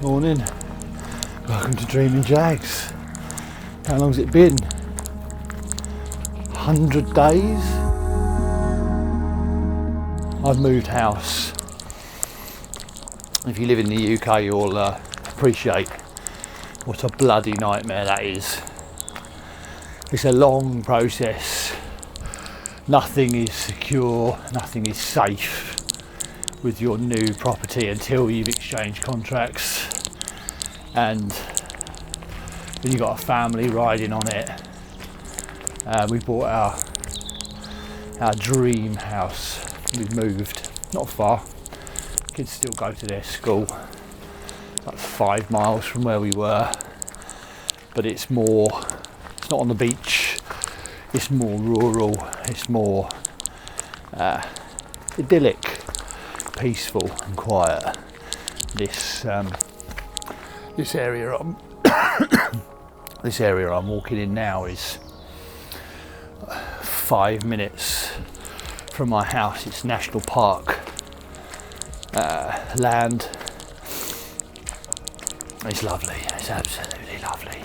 Morning, welcome to Dreaming Jags. How long's it been? 100 days? I've moved house. If you live in the UK, you'll appreciate what a bloody nightmare that is. It's a long process. Nothing is secure, nothing is safe with your new property until you've exchanged contracts. And then you've got a family riding on it. We bought our dream house. We've moved not far. Kids still go to their school, like 5 miles from where we were. But it's not on the beach. It's more rural. It's more idyllic, peaceful and quiet. This area I'm walking in now is 5 minutes from my house. It's national park land. It's lovely. It's absolutely lovely,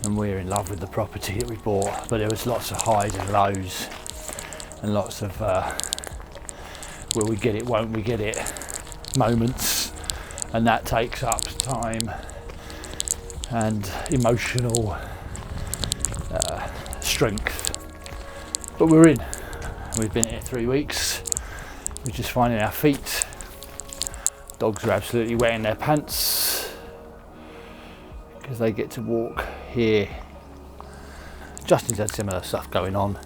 and we're in love with the property that we bought. But there was lots of highs and lows, and lots of will we get it, won't we get it moments. And that takes up time and emotional strength. But we're in. We've been here 3 weeks. We're just finding our feet. Dogs are absolutely wetting their pants because they get to walk here. Justin's had similar stuff going on.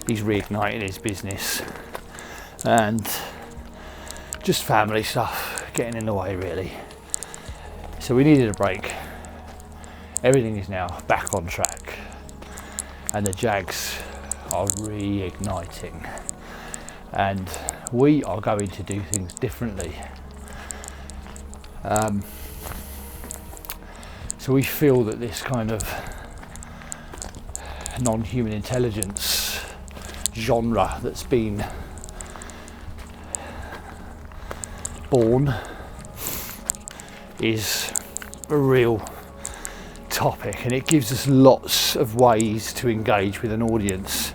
He's reigniting his business, and just family stuff getting in the way really. So we needed a break. Everything is now back on track, and the Jags are reigniting, and we are going to do things differently. So we feel that this kind of non-human intelligence genre that's been born is a real topic, and it gives us lots of ways to engage with an audience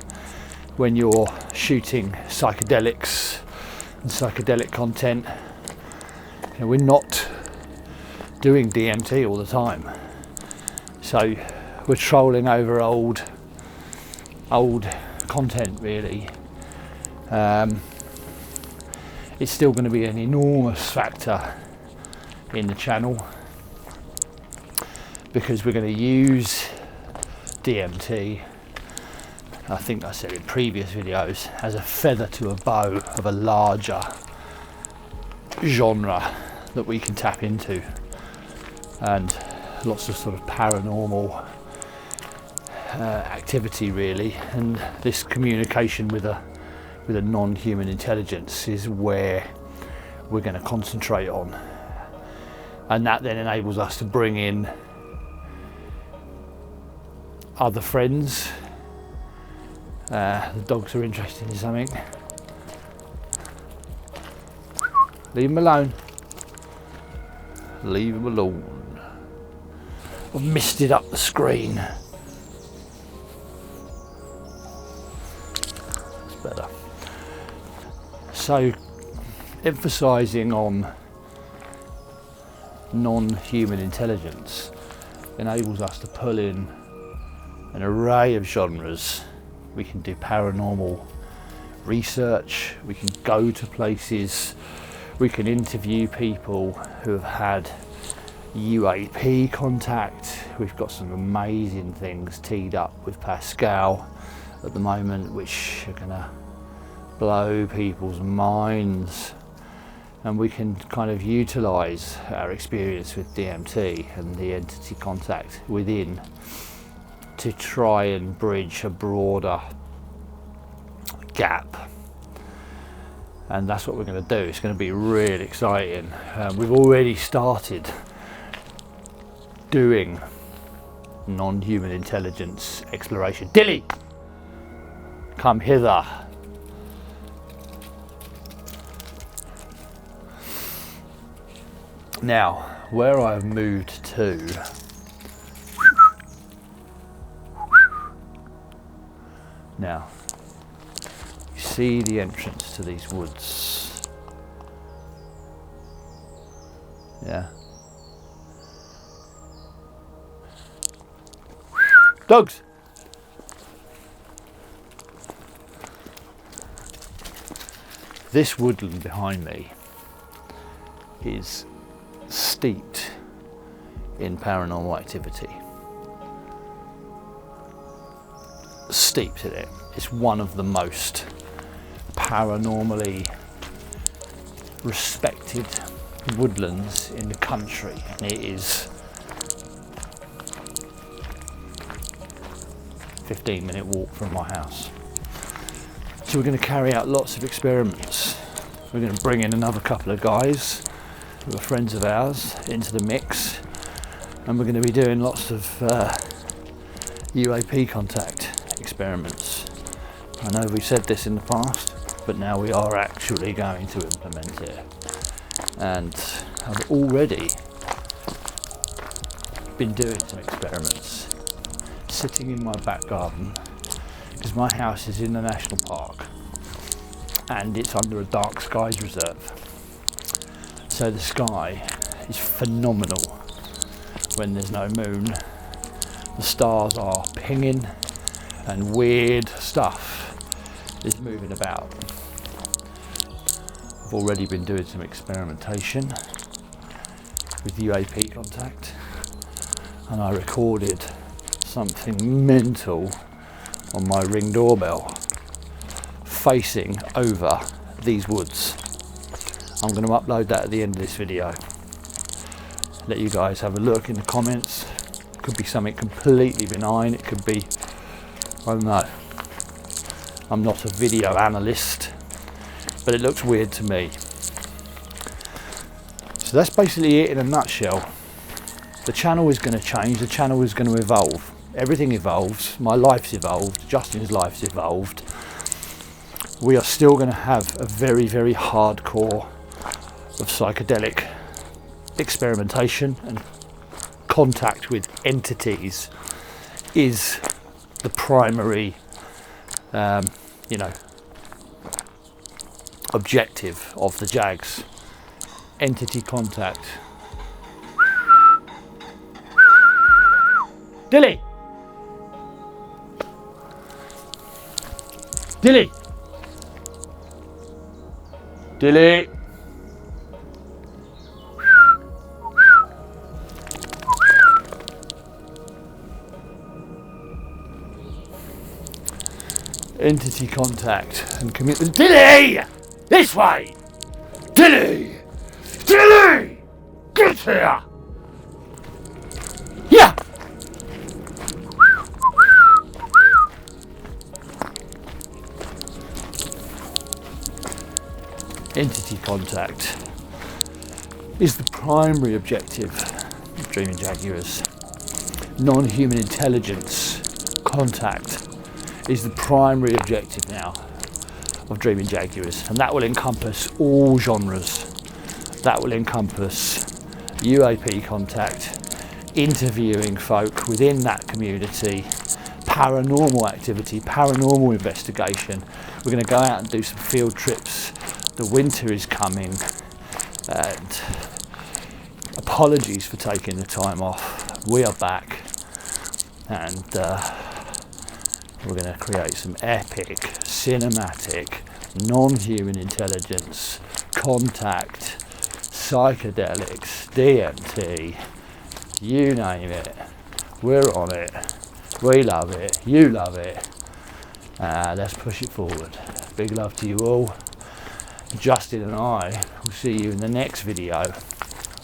when you're shooting psychedelics and psychedelic content. You know, we're not doing DMT all the time, so we're trolling over old content really. It's still going to be an enormous factor in the channel because we're going to use DMT, I think I said in previous videos, as a feather to a bow of a larger genre that we can tap into, and lots of sort of paranormal activity really, and this communication with a non-human intelligence is where we're going to concentrate on, and that then enables us to bring in other friends. The dogs are interested in something. Leave them alone. Leave them alone. I've misted up the screen. That's better. So, emphasising on non-human intelligence enables us to pull in an array of genres. We can do paranormal research, we can go to places, we can interview people who have had UAP contact. We've got some amazing things teed up with Pascal at the moment which are going to blow people's minds. and we can kind of utilize our experience with DMT and the entity contact within to try and bridge a broader gap. And that's what we're going to do. It's going to be really exciting. We've already started doing non-human intelligence exploration. Dilly, come hither. Now, where I've moved to, now, you see the entrance to these woods, yeah? Dogs! This woodland behind me is steeped in paranormal activity. Steeped in it. It's one of the most paranormally respected woodlands in the country, and it is 15-minute walk from my house. So we're going to carry out lots of experiments. We're going to bring in another couple of guys who are friends of ours into the mix, and we're going to be doing lots of UAP contact experiments. I know we've said this in the past, but now we are actually going to implement it. And I've already been doing some experiments, sitting in my back garden, because my house is in the national park and it's under a dark skies reserve. So the sky is phenomenal when there's no moon. The stars are pinging and weird stuff is moving about. I've already been doing some experimentation with UAP contact, and I recorded something mental on my Ring doorbell facing over these woods. I'm going to upload that at the end of this video. Let you guys have a look in the comments. It could be something completely benign. It could be, I don't know. I'm not a video analyst, but it looks weird to me. So that's basically it in a nutshell. The channel is going to change. The channel is going to evolve. Everything evolves. My life's evolved. Justin's life's evolved. We are still going to have a very, very hardcore of psychedelic experimentation, and contact with entities is the primary, objective of the Jags. Entity contact. Dilly! Dilly! Dilly! Entity contact and commitment. Dilly! This way! Dilly! Dilly! Get here! Yeah! Entity contact is the primary objective of Dreaming Jaguars. Non-human intelligence contact is the primary objective now of Dreaming Jaguars, and that will encompass all genres. That will encompass UAP contact, interviewing folk within that community, paranormal activity, paranormal investigation. We're going to go out and do some field trips. The winter is coming, and apologies for taking the time off. We are back, and we're going to create some epic, cinematic, non-human intelligence, contact, psychedelics, DMT, you name it. We're on it. We love it. You love it. Let's push it forward. Big love to you all. Justin and I will see you in the next video,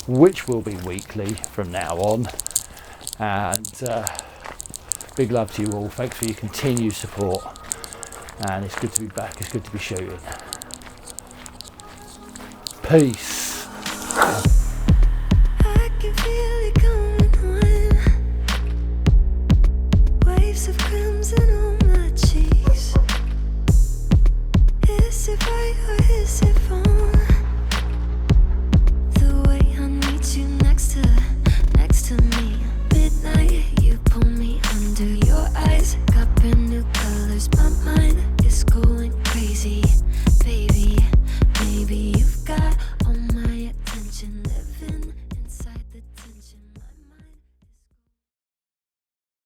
which will be weekly from now on. And big love to you all. Thanks for your continued support, and it's good to be back. It's good to be shooting. Peace.